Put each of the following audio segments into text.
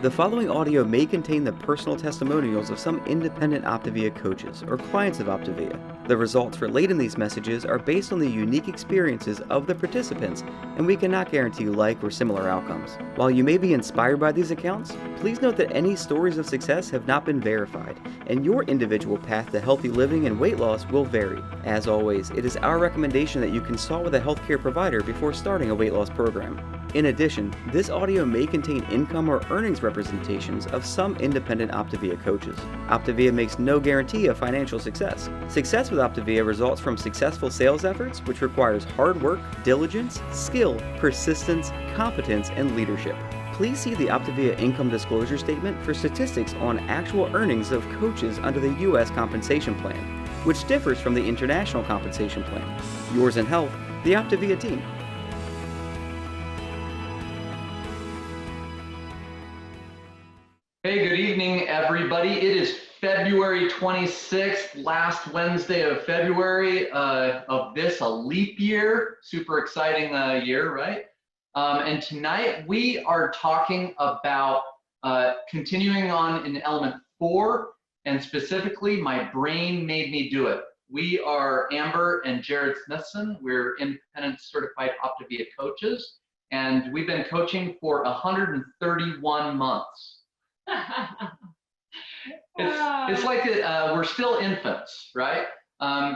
The following audio may contain the personal testimonials of some independent OPTAVIA coaches or clients of OPTAVIA. The results relayed in these messages are based on the unique experiences of the participants, and we cannot guarantee like or similar outcomes. While you may be inspired by these accounts, please note that any stories of success have not been verified, and your individual path to healthy living and weight loss will vary. As always, it is our recommendation that you consult with a healthcare provider before starting a weight loss program. In addition, this audio may contain income or earnings representations of some independent OPTAVIA coaches. OPTAVIA makes no guarantee of financial success. Success with OPTAVIA results from successful sales efforts, which requires hard work, diligence, skill, persistence, competence, and leadership. Please see the OPTAVIA income disclosure statement for statistics on actual earnings of coaches under the U.S. compensation plan, which differs from the international compensation plan. Yours in health, the OPTAVIA team. Hey, good evening, everybody. It is February 26th, last Wednesday of February of this, a leap year. Super exciting year, right? And tonight we are talking about continuing on in element 4, and specifically, my brain made me do it. We are Amber and Jared Smithson. We're independent certified OPTAVIA coaches, and we've been coaching for 131 months. It's like we're still infants, right?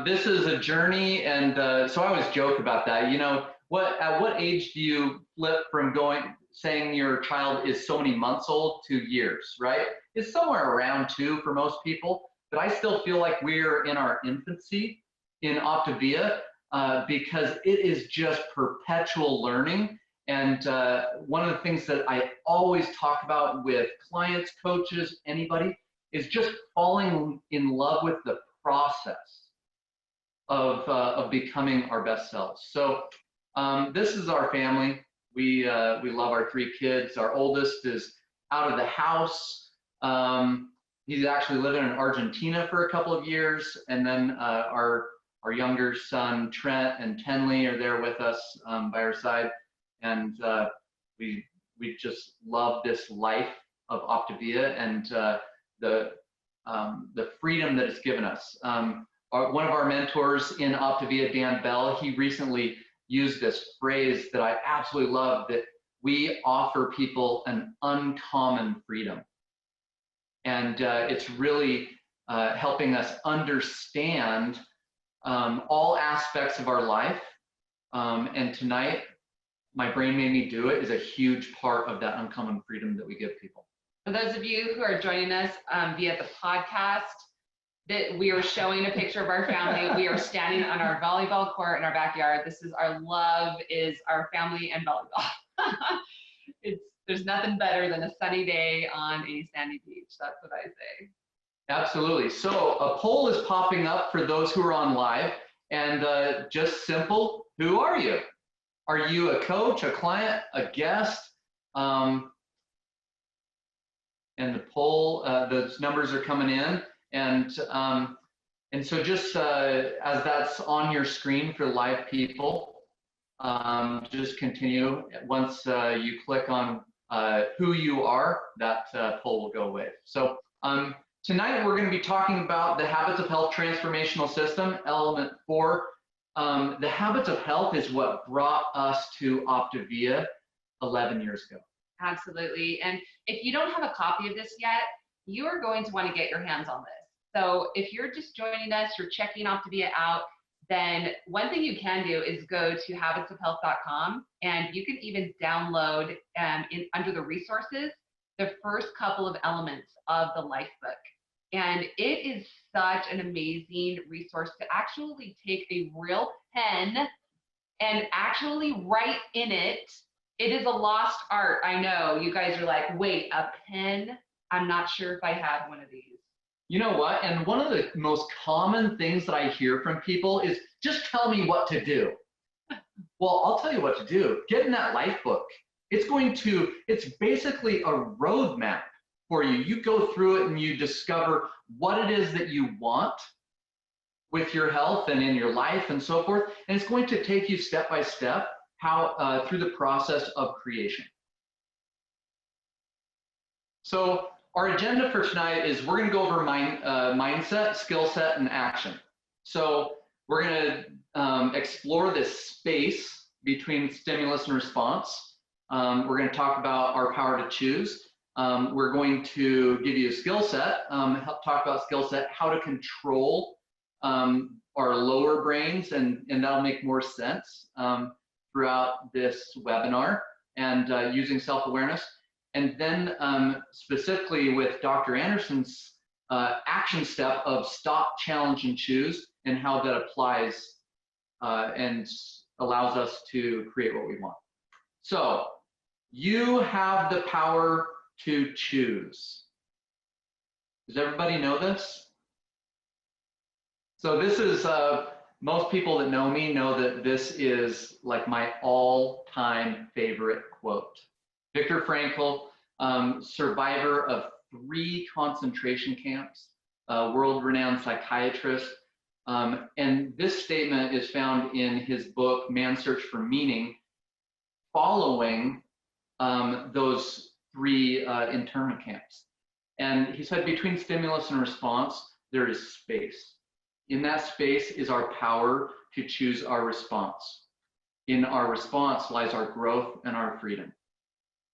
This is a journey, and so I always joke about that. You know, at what age do you flip from saying your child is so many months old to years, right? It's somewhere around 2 for most people, but I still feel like we're in our infancy in OPTAVIA because it is just perpetual learning. And one of the things that I always talk about with clients, coaches, anybody, is just falling in love with the process of becoming our best selves. So this is our family. We love our 3 kids. Our oldest is out of the house. He's actually living in Argentina for a couple of years. And then our younger son, Trent and Tenley, are there with us by our side. And we just love this life of OPTAVIA and the freedom that it's given us. One of our mentors in OPTAVIA, Dan Bell, he recently used this phrase that I absolutely love, that we offer people an uncommon freedom. And it's really helping us understand all aspects of our life. And tonight, My Brain Made Me Do It is a huge part of that uncommon freedom that we give people. For those of you who are joining us via the podcast, that we are showing a picture of our family. We are standing on our volleyball court in our backyard. This is our love, is our family and volleyball. There's nothing better than a sunny day on a sandy beach. That's what I say. Absolutely. So a poll is popping up for those who are on live, and just simple, who are you? Are you a coach, a client, a guest? And the poll, those numbers are coming in, and so just as that's on your screen for live people, just continue. Once you click on who you are, that poll will go away. So tonight we're going to be talking about the Habits of Health Transformational System, element 4. The Habits of Health is what brought us to OPTAVIA 11 years ago. Absolutely. And if you don't have a copy of this yet, you are going to want to get your hands on this. So if you're just joining us, you're checking OPTAVIA out, then one thing you can do is go to habitsofhealth.com, and you can even download under the resources the first couple of elements of the life book. And it is such an amazing resource to actually take a real pen and actually write in it. It is a lost art. I know you guys are like, wait, a pen? I'm not sure if I have one of these. You know what? And one of the most common things that I hear from people is, just tell me what to do. Well, I'll tell you what to do. Get in that life book. It's basically a roadmap for you. You go through it and you discover what it is that you want with your health and in your life and so forth. And it's going to take you step by step through the process of creation. So our agenda for tonight is we're going to go over mindset, skill set, and action. So we're going to explore this space between stimulus and response. We're going to talk about our power to choose. We're going to give you a skill set, talk about skill set, how to control our lower brains, and that'll make more sense throughout this webinar, and using self-awareness. And then specifically with Dr. Anderson's action step of stop, challenge, and choose, and how that applies and allows us to create what we want. So you have the power to choose. Does everybody know this? So this is, most people that know me know that this is like my all-time favorite quote. Viktor Frankl, survivor of 3 concentration camps, world-renowned psychiatrist. And this statement is found in his book, Man's Search for Meaning, following those 3 internment camps. And he said, between stimulus and response, there is space. In that space is our power to choose our response. In our response lies our growth and our freedom.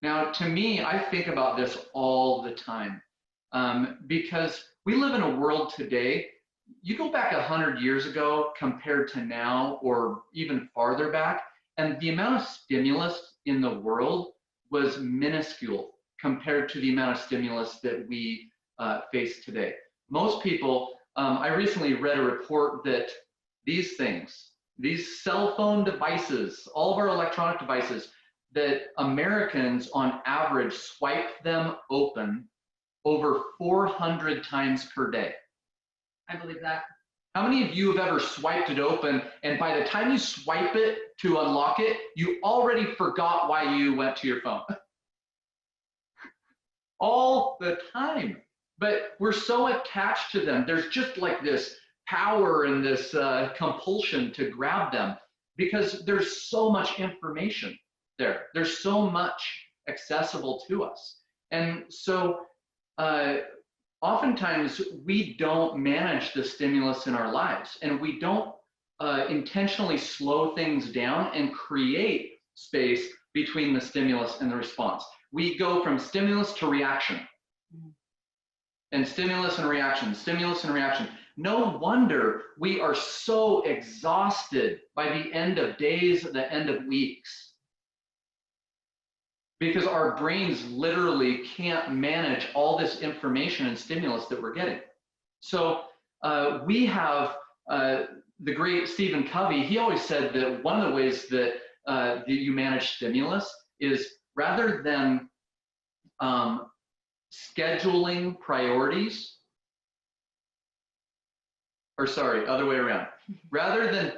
Now, to me, I think about this all the time because we live in a world today, you go back 100 years ago compared to now, or even farther back, and the amount of stimulus in the world was minuscule compared to the amount of stimulus that we face today. Most people, I recently read a report that these things, these cell phone devices, all of our electronic devices, that Americans on average swipe them open over 400 times per day. I believe that. How many of you have ever swiped it open, and by the time you swipe it to unlock it, you already forgot why you went to your phone? All the time. But we're so attached to them. There's just like this power and this compulsion to grab them because there's so much information there. There's so much accessible to us. And so oftentimes we don't manage the stimulus in our lives, and we don't intentionally slow things down and create space between the stimulus and the response. We go from stimulus to reaction. And stimulus and reaction, stimulus and reaction. No wonder we are so exhausted by the end of days, the end of weeks. Because our brains literally can't manage all this information and stimulus that we're getting. So we have the great Stephen Covey. He always said that one of the ways that you manage stimulus is rather than scheduling priorities, or sorry, other way around. Rather than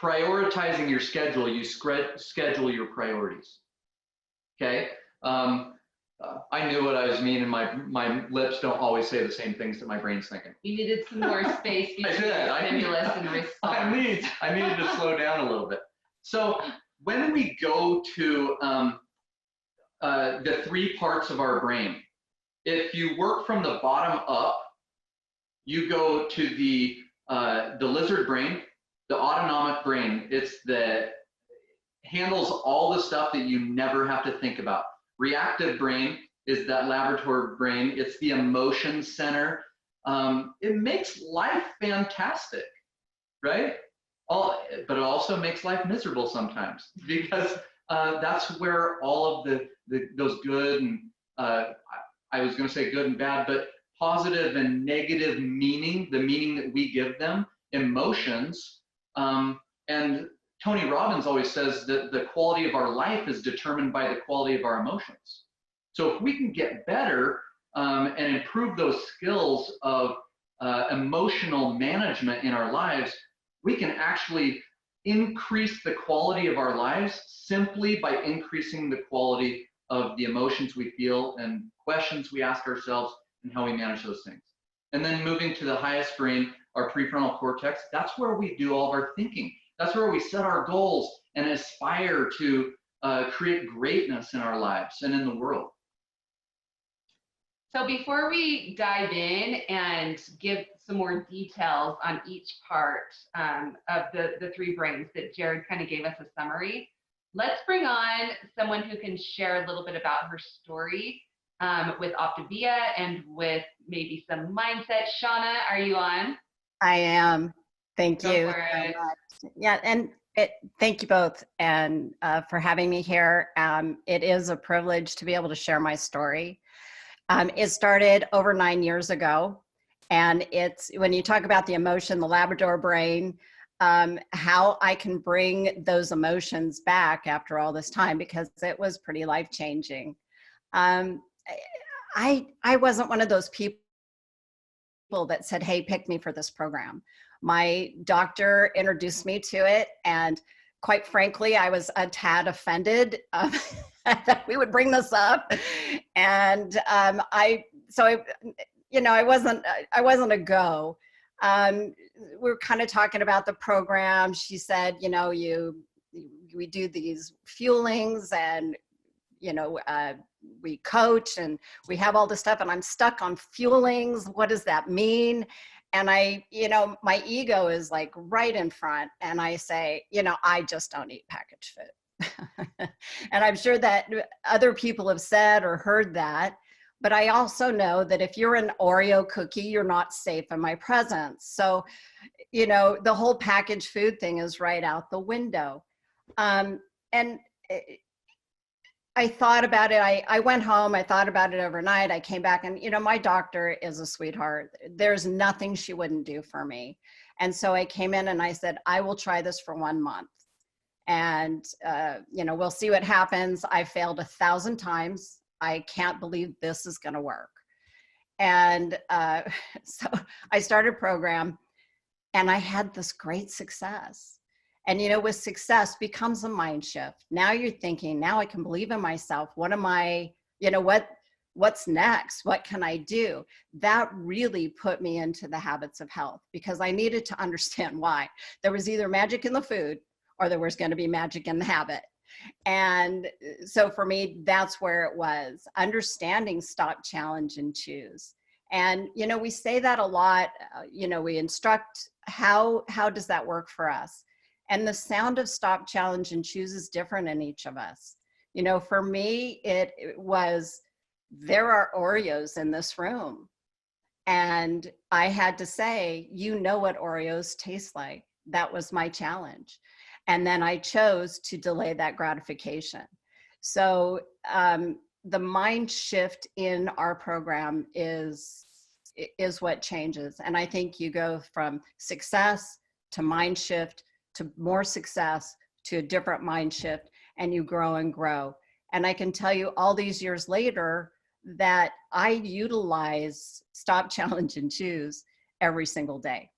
prioritizing your schedule, you schedule your priorities. Okay, I knew what I was meaning. My lips don't always say the same things that my brain's thinking. You needed some more space between stimulus and response. I needed to slow down a little bit. So when we go to the 3 parts of our brain, if you work from the bottom up, you go to the lizard brain, the autonomic brain. It's the handles all the stuff that you never have to think about. Reactive brain is that Labrador brain. It's the emotion center. It makes life fantastic, right? But it also makes life miserable sometimes because that's where all of those good and I was going to say good and bad, but positive and negative meaning, the meaning that we give them, emotions, and Tony Robbins always says that the quality of our life is determined by the quality of our emotions. So if we can get better and improve those skills of emotional management in our lives, we can actually increase the quality of our lives simply by increasing the quality of the emotions we feel and questions we ask ourselves and how we manage those things. And then moving to the highest brain, our prefrontal cortex, that's where we do all of our thinking. That's where we set our goals and aspire to create greatness in our lives and in the world. So before we dive in and give some more details on each part of the three brains that Jared kind of gave us a summary, let's bring on someone who can share a little bit about her story with OPTAVIA and with maybe some mindset. Shonna, are you on? I am. Thank Go you for so it. much. Yeah, and thank you both and for having me here. It is a privilege to be able to share my story. It started over 9 years ago, and it's when you talk about the emotion, the Labrador brain, how I can bring those emotions back after all this time, because it was pretty life-changing. I wasn't one of those people that said, hey, pick me for this program. My doctor introduced me to it, and quite frankly, I was a tad offended that we would bring this up. And I wasn't a go. We were kind of talking about the program. She said, we do these fuelings, and we coach, and we have all this stuff, and I'm stuck on fuelings. What does that mean? And my ego is like right in front, and I say, I just don't eat packaged food. And I'm sure that other people have said or heard that, but I also know that if you're an Oreo cookie, you're not safe in my presence. So, the whole packaged food thing is right out the window. And I thought about it. I went home, I thought about it overnight. I came back, and, my doctor is a sweetheart. There's nothing she wouldn't do for me. And so I came in and I said, I will try this for 1 month. And, we'll see what happens. I failed 1,000 times. I can't believe this is going to work. And so I started a program, and I had this great success. And, with success becomes a mind shift. Now you're thinking, now I can believe in myself. What am I, what's next? What can I do? That really put me into the habits of health, because I needed to understand why. There was either magic in the food, or there was going to be magic in the habit. And so for me, that's where it was. Understanding stop, challenge, and choose. And, we say that a lot, we instruct, how does that work for us? And the sound of stop, challenge, and choose is different in each of us. For me, it was, there are Oreos in this room. And I had to say, what Oreos taste like. That was my challenge. And then I chose to delay that gratification. So the mind shift in our program is what changes. And I think you go from success to mind shift to more success to a different mind shift, and you grow and grow. And I can tell you all these years later that I utilize stop, challenge, and choose every single day.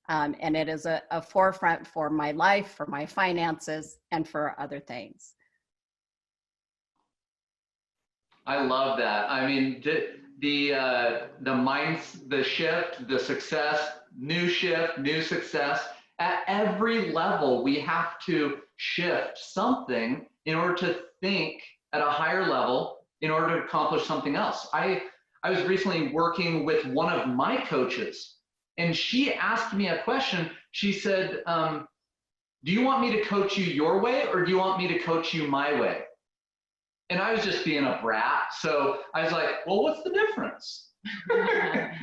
And it is a forefront for my life, for my finances, and for other things. I love that. I mean, the minds, the shift, the success, new shift, new success. At every level, we have to shift something in order to think at a higher level in order to accomplish something else. I was recently working with one of my coaches, and she asked me a question. She said, do you want me to coach you your way, or do you want me to coach you my way? And I was just being a brat. So I was like, well, what's the difference?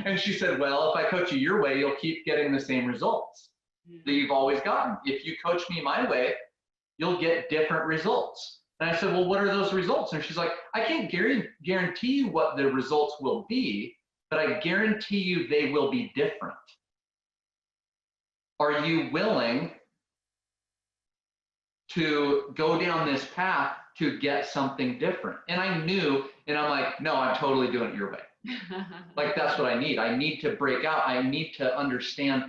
And she said, well, if I coach you your way, you'll keep getting the same results that you've always gotten. If you coach me my way, you'll get different results. And I said, well, what are those results? And she's like, I can't guarantee you what the results will be, but I guarantee you they will be different. Are you willing to go down this path to get something different? And I knew, and I'm like, no, I'm totally doing it your way. Like, that's what I need. I need to break out. I need to understand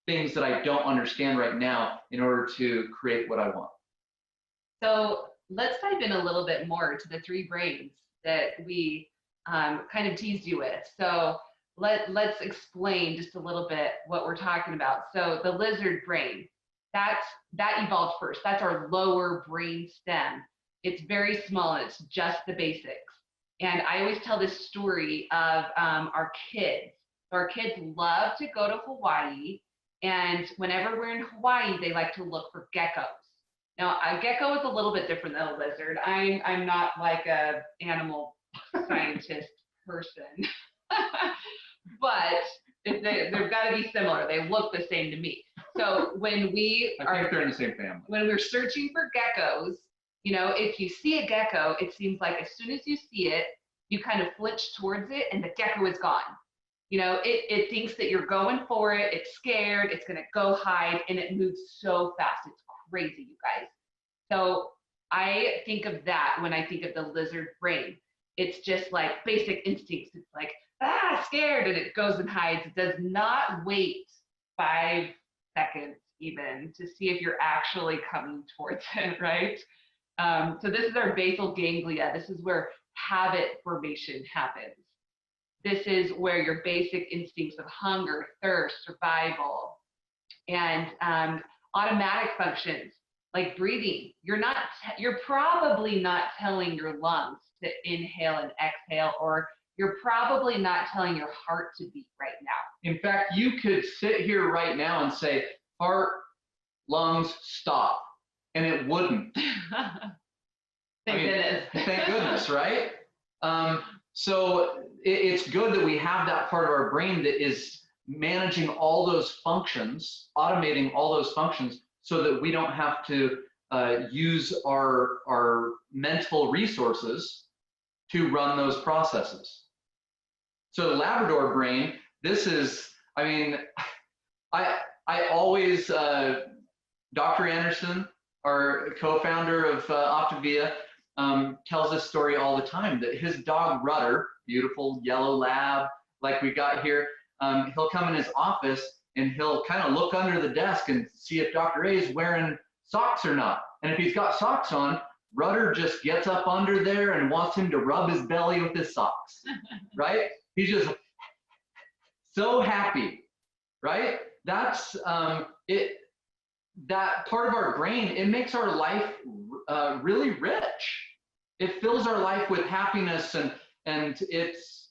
things that I don't understand right now in order to create what I want. So let's dive in a little bit more to the three brains that we kind of teased you with. So let's explain just a little bit what we're talking about. So the lizard brain, that evolved first. That's our lower brain stem. It's very small, and it's just the basics. And I always tell this story of our kids. Our kids love to go to Hawaii, and whenever we're in Hawaii, they like to look for geckos. Now, a gecko is a little bit different than a lizard. I'm not like a animal scientist person, but they've got to be similar. They look the same to me. So when we I think they're in the same family. When we're searching for geckos, you know, if you see a gecko, it seems like as soon as you see it, you kind of flinch towards it and the gecko is gone. You know, it thinks that you're going for it. It's scared. It's going to go hide, and it moves so fast. It's crazy, you guys. So I think of that when I think of the lizard brain. It's just like basic instincts. It's like, scared, and it goes and hides. It does not wait 5 seconds even to see if you're actually coming towards it, right? So this is our basal ganglia. This is where habit formation happens. This is where your basic instincts of hunger, thirst, survival, and automatic functions like breathing. You're probably not telling your lungs to inhale and exhale, or you're probably not telling your heart to beat right now. In fact, you could sit here right now and say, heart, lungs, stop, and it wouldn't. Thank goodness. Thank goodness, right? So it's good that we have that part of our brain that is managing all those functions, automating all those functions, so that we don't have to use our mental resources to run those processes. So the Labrador brain, this is, I mean, I always, Dr. Anderson, our co-founder of OPTAVIA, tells this story all the time, that his dog Rudder, beautiful yellow lab like we got here, he'll come in his office and he'll kind of look under the desk and see if Dr. A is wearing socks or not. And if he's got socks on, Rudder just gets up under there and wants him to rub his belly with his socks, right? He's just so happy, right? That's it. That part of our brain, it makes our life really rich. It fills our life with happiness, and its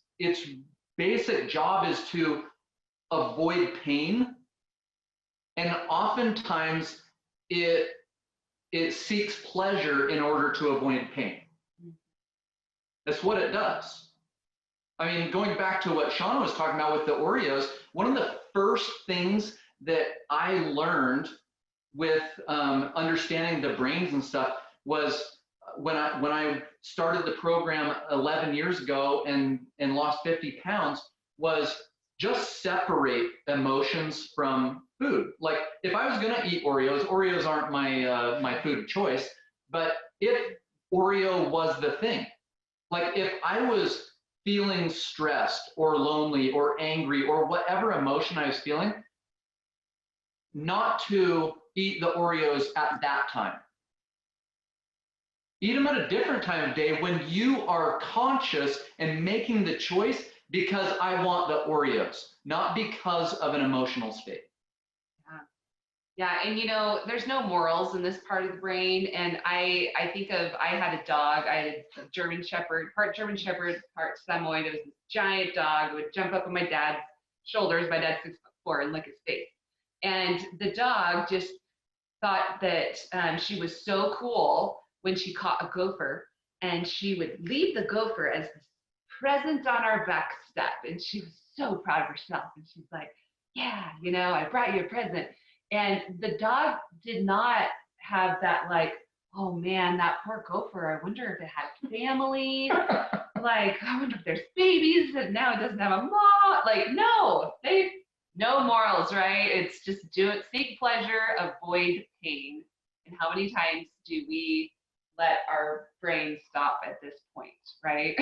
basic job is to avoid pain. And oftentimes it seeks pleasure in order to avoid pain. That's what it does. I mean, going back to what Shonna was talking about with the Oreos, one of the first things that I learned with understanding the brains and stuff was when I started the program 11 years ago and lost 50 pounds, was just separate emotions from food. Like if I was gonna eat Oreos aren't my food of choice, but if Oreo was the thing, like if I was feeling stressed or lonely or angry or whatever emotion I was feeling, not to eat the Oreos at that time. Eat them at a different time of day when you are conscious and making the choice because I want the Oreos, not because of an emotional state. Yeah, and you know, there's no morals in this part of the brain. And I think of, I had a dog, I had a German Shepherd, part Samoyed. It was this giant dog. It would jump up on my dad's shoulders. My dad's 6'4", and lick his face. And the dog just thought that she was so cool when she caught a gopher, and she would leave the gopher as this present on our back step. And she was so proud of herself. And she's like, yeah, you know, I brought you a present. And the dog did not have that, like, oh man, that poor gopher, I wonder if it had family. Like, I wonder if there's babies and now it doesn't have a mom. Like, no morals, right? It's just seek pleasure, avoid pain. And how many times do we let our brain stop at this point, right?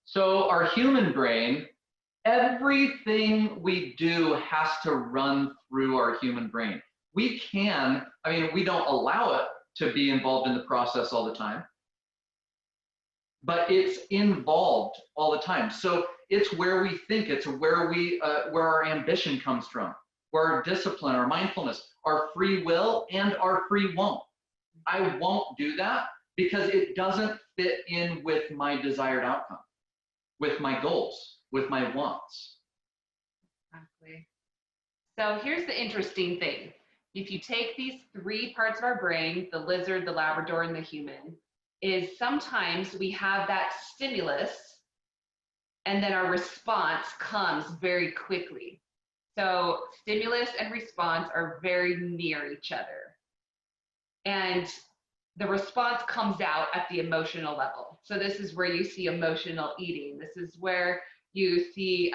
So our human brain, everything we do has to run through our human brain. We can, I mean, we don't allow it to be involved in the process all the time, but it's involved all the time. So it's where we think, it's where our ambition comes from, where our discipline, our mindfulness, our free will, and our free won't. I won't do that because it doesn't fit in with my desired outcome, with my goals, with my wants. Exactly. So here's the interesting thing. If you take these three parts of our brain, the lizard, the Labrador, and the human, is sometimes we have that stimulus and then our response comes very quickly. So stimulus and response are very near each other. And the response comes out at the emotional level. So this is where you see emotional eating. This is where you see,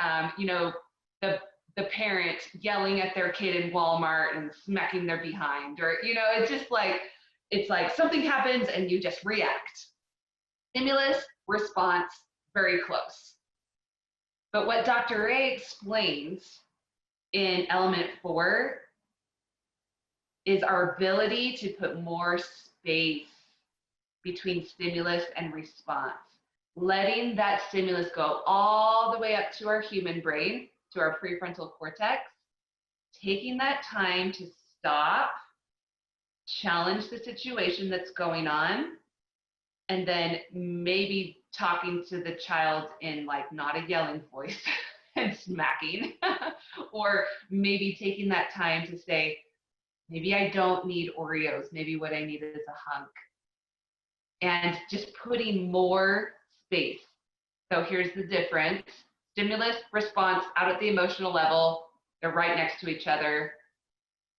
the parent yelling at their kid in Walmart and smacking their behind, or, it's just like, it's like something happens and you just react. Stimulus, response, very close. But what Dr. Ray explains in element 4 is our ability to put more space between stimulus and response, letting that stimulus go all the way up to our human brain, to our prefrontal cortex, taking that time to stop, challenge the situation that's going on, and then maybe talking to the child in like not a yelling voice and smacking, or maybe taking that time to say, maybe I don't need Oreos, maybe what I need is a hug. And just putting more space. So here's the difference. Stimulus, response, out at the emotional level, they're right next to each other,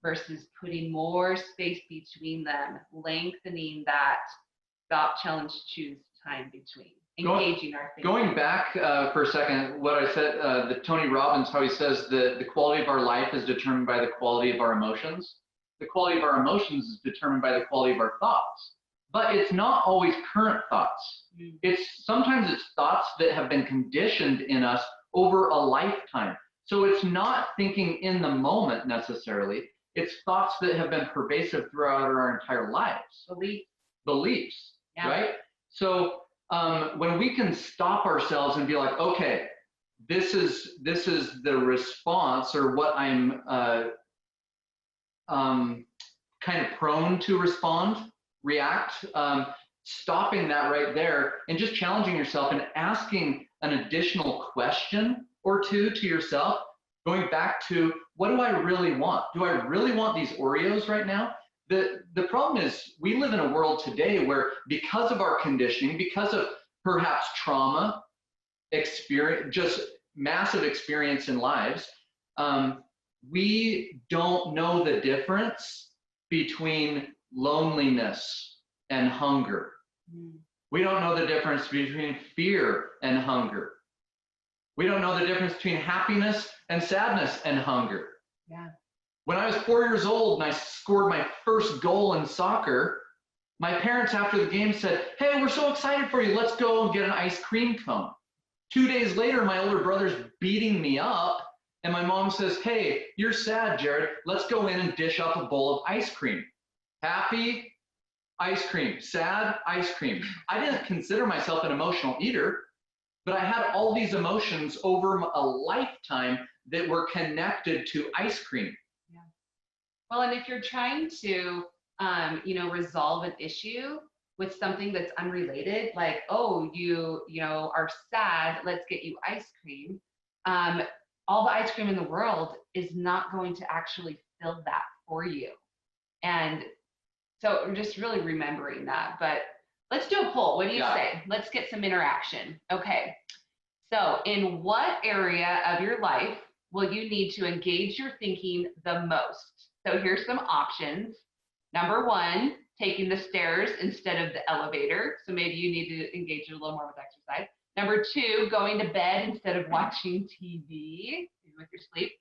versus putting more space between them, lengthening that stop, challenge, choose time between, engaging our thinking. Going back for a second, what I said, the Tony Robbins, how he says the quality of our life is determined by the quality of our emotions. The quality of our emotions is determined by the quality of our thoughts. But it's not always current thoughts. Sometimes it's thoughts that have been conditioned in us over a lifetime. So it's not thinking in the moment necessarily. It's thoughts that have been pervasive throughout our entire lives. Beliefs, yeah. Right? So when we can stop ourselves and be like, okay, this is the response, or what I'm kind of prone to react, stopping that right there and just challenging yourself and asking an additional question or two to yourself, going back to, what do I really want? Do I really want these Oreos right now? The problem is we live in a world today where, because of our conditioning, because of perhaps trauma, experience, just massive experience in lives, we don't know the difference between loneliness and hunger. We don't know the difference between fear and hunger. We don't know the difference between happiness and sadness and hunger. Yeah. When I was 4 years old and I scored my first goal in soccer, my parents after the game said, "Hey, we're so excited for you. Let's go and get an ice cream cone." 2 days later, my older brother's beating me up, and my mom says, "Hey, you're sad, Jared. Let's go in and dish up a bowl of ice cream." Happy, ice cream. Sad, ice cream. I didn't consider myself an emotional eater, but I had all these emotions over a lifetime that were connected to ice cream. Yeah. Well, and if you're trying to, resolve an issue with something that's unrelated, like, oh, you are sad, let's get you ice cream. All the ice cream in the world is not going to actually fill that for you. And so I'm just really remembering that. But let's do a poll. What do you say? Let's get some interaction. Okay. So in what area of your life will you need to engage your thinking the most? So here's some options. Number 1, taking the stairs instead of the elevator. So maybe you need to engage it a little more with exercise. Number 2, going to bed instead of watching TV with your sleep.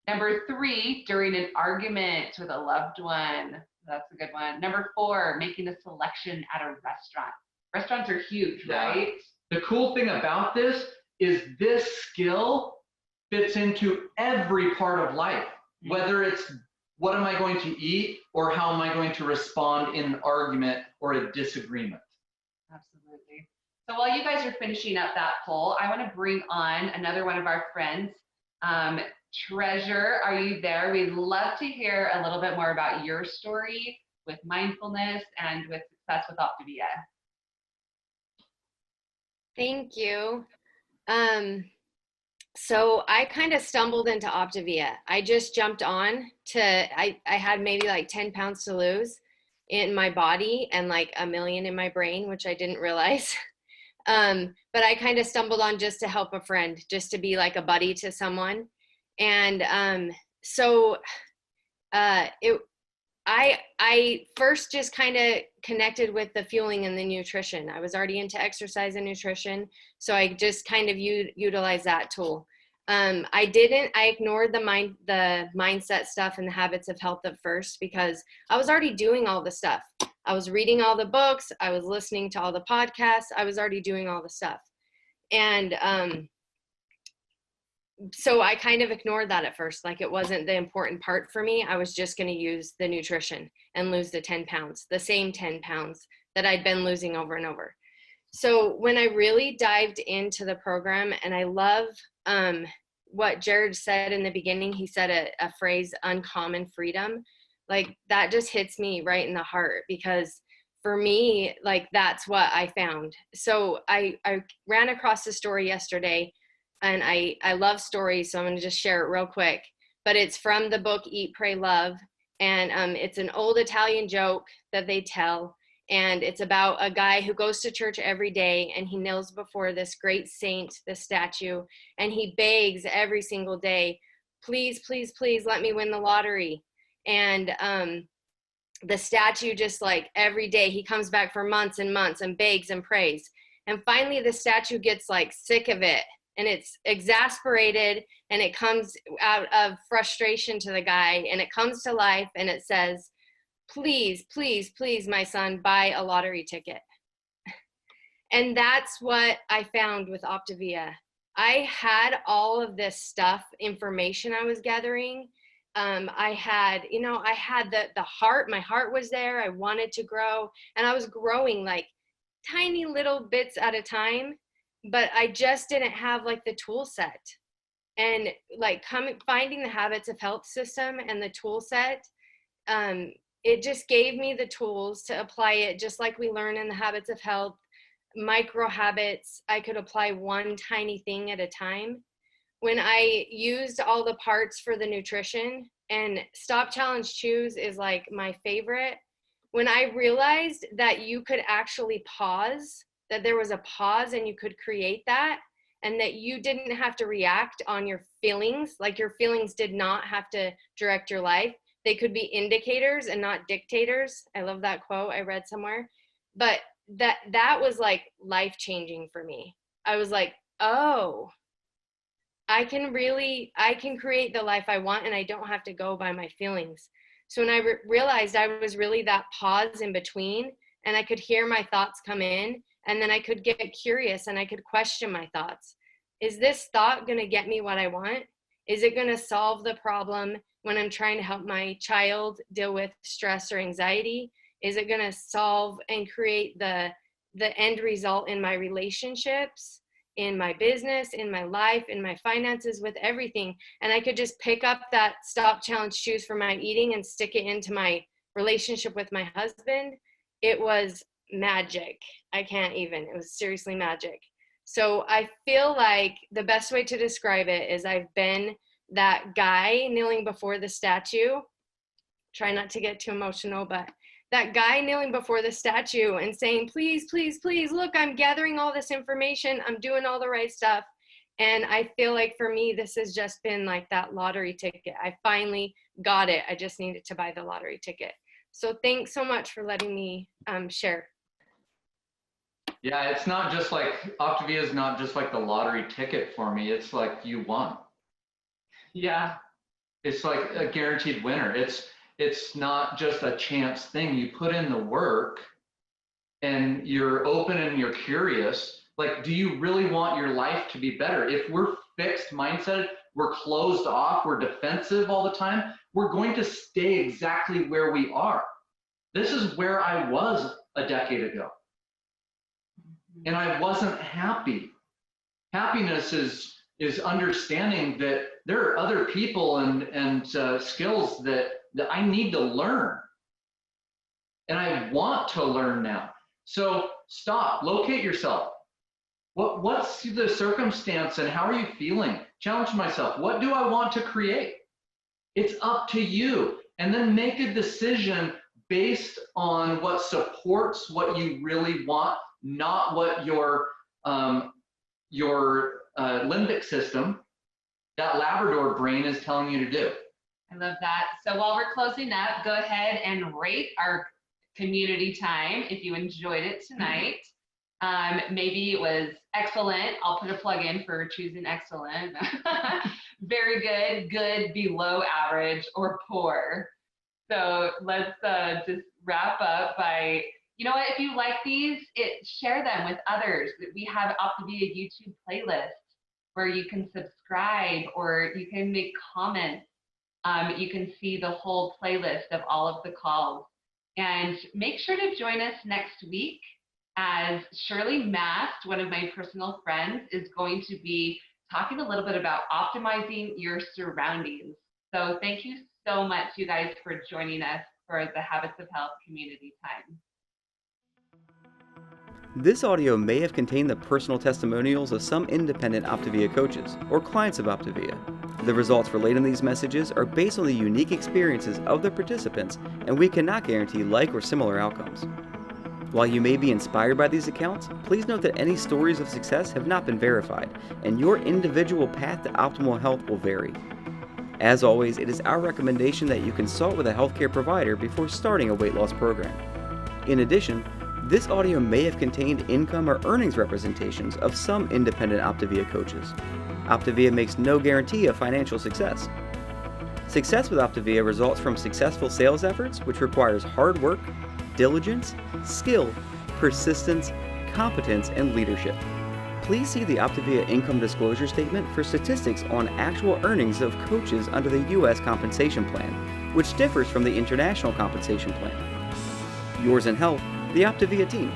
Number 3, during an argument with a loved one. That's a good one. Number 4, making a selection at a restaurant. Restaurants are huge, right? The cool thing about this is this skill fits into every part of life, whether it's what am I going to eat or how am I going to respond in an argument or a disagreement. Absolutely. So while you guys are finishing up that poll, I want to bring on another one of our friends. Treasure, are you there? We'd love to hear a little bit more about your story with mindfulness and with success with OPTAVIA. Thank you. So I kind of stumbled into OPTAVIA. I just jumped on I had maybe like 10 pounds to lose in my body and like 1 million in my brain, which I didn't realize. But I kind of stumbled on just to help a friend, just to be like a buddy to someone. And I first just kind of connected with the fueling and the nutrition. I was already into exercise and nutrition, so I just kind of utilized that tool. I ignored the mindset stuff and the habits of health at first because I was already doing all the stuff. I was reading all the books. I was listening to all the podcasts. I was already doing all the stuff. And so I kind of ignored that at first. Like it wasn't the important part for me. I was just going to use the nutrition and lose the 10 pounds, the same 10 pounds that I'd been losing over and over. So when I really dived into the program, and I love what Jared said in the beginning, he said a phrase, uncommon freedom. Like that just hits me right in the heart because for me, like that's what I found. So I ran across a story yesterday, and I love stories, so I'm going to just share it real quick. But it's from the book Eat, Pray, Love, and it's an old Italian joke that they tell, and it's about a guy who goes to church every day, and he kneels before this great saint, this statue, and he begs every single day, please, please, please let me win the lottery. And the statue just like every day, he comes back for months and months and begs and prays. And finally the statue gets like sick of it, and it's exasperated, and it comes out of frustration to the guy, and it comes to life, and it says, please, please, please, my son, buy a lottery ticket. And that's what I found with OPTAVIA. I had all of this stuff, information I was gathering. I had the heart, my heart was there. I wanted to grow, and I was growing like tiny little bits at a time, but I just didn't have like the tool set. And like finding the habits of health system and the tool set, it just gave me the tools to apply it, just like we learn in the habits of health, micro habits. I could apply one tiny thing at a time. When I used all the parts for the nutrition, and Stop Challenge Choose is like my favorite. When I realized that you could actually pause, that there was a pause and you could create that, and that you didn't have to react on your feelings, like your feelings did not have to direct your life. They could be indicators and not dictators. I love that quote I read somewhere. But that was like life-changing for me. I was like, oh, I can create the life I want, and I don't have to go by my feelings. So when I realized I was really that pause in between, and I could hear my thoughts come in, and then I could get curious and I could question my thoughts. Is this thought going to get me what I want? Is it going to solve the problem when I'm trying to help my child deal with stress or anxiety? Is it going to solve and create the end result in my relationships, in my business, in my life, in my finances, with everything? And I could just pick up that Stop Challenge Choose for my eating and stick it into my relationship with my husband. It was magic. I can't even. It was seriously magic. So I feel like the best way to describe it is I've been that guy kneeling before the statue. Try not to get too emotional, but that guy kneeling before the statue and saying, please, please, please, look, I'm gathering all this information. I'm doing all the right stuff. And I feel like for me, this has just been like that lottery ticket. I finally got it. I just needed to buy the lottery ticket. So thanks so much for letting me share. Yeah, it's not just like, OPTAVIA is not just like the lottery ticket for me. It's like you won. Yeah. It's like a guaranteed winner. It's not just a chance thing. You put in the work and you're open and you're curious. Like, do you really want your life to be better? If we're fixed mindset, we're closed off, we're defensive all the time, we're going to stay exactly where we are. This is where I was a decade ago. And I wasn't happy. Happiness is understanding that there are other people and skills that I need to learn. and I want to learn now. So stop, locate yourself. What's the circumstance and how are you feeling? Challenge myself. What do I want to create? It's up to you. And then make a decision based on what supports what you really want, not what your limbic system, that Labrador brain, is telling you to do. I love that. So while we're closing up, go ahead and rate our community time if you enjoyed it tonight. Maybe it was excellent. I'll put a plug in for choosing excellent. Very good, good, below average, or poor. So let's just wrap up by, you know what, if you like these, share them with others. We have OPTAVIA YouTube playlist where you can subscribe or you can make comments. You can see the whole playlist of all of the calls. And make sure to join us next week as Shirley Mast, one of my personal friends, is going to be talking a little bit about optimizing your surroundings. So thank you so much, you guys, for joining us for the Habits of Health Community Time. This audio may have contained the personal testimonials of some independent OPTAVIA coaches or clients of OPTAVIA. The results relayed in these messages are based on the unique experiences of the participants, and we cannot guarantee like or similar outcomes. While you may be inspired by these accounts, please note that any stories of success have not been verified, and your individual path to optimal health will vary. As always, it is our recommendation that you consult with a healthcare provider before starting a weight loss program. In addition, this audio may have contained income or earnings representations of some independent OPTAVIA coaches. OPTAVIA makes no guarantee of financial success. Success with OPTAVIA results from successful sales efforts, which requires hard work, diligence, skill, persistence, competence, and leadership. Please see the OPTAVIA income disclosure statement for statistics on actual earnings of coaches under the U.S. compensation plan, which differs from the international compensation plan. Yours in health, the OPTAVIA team.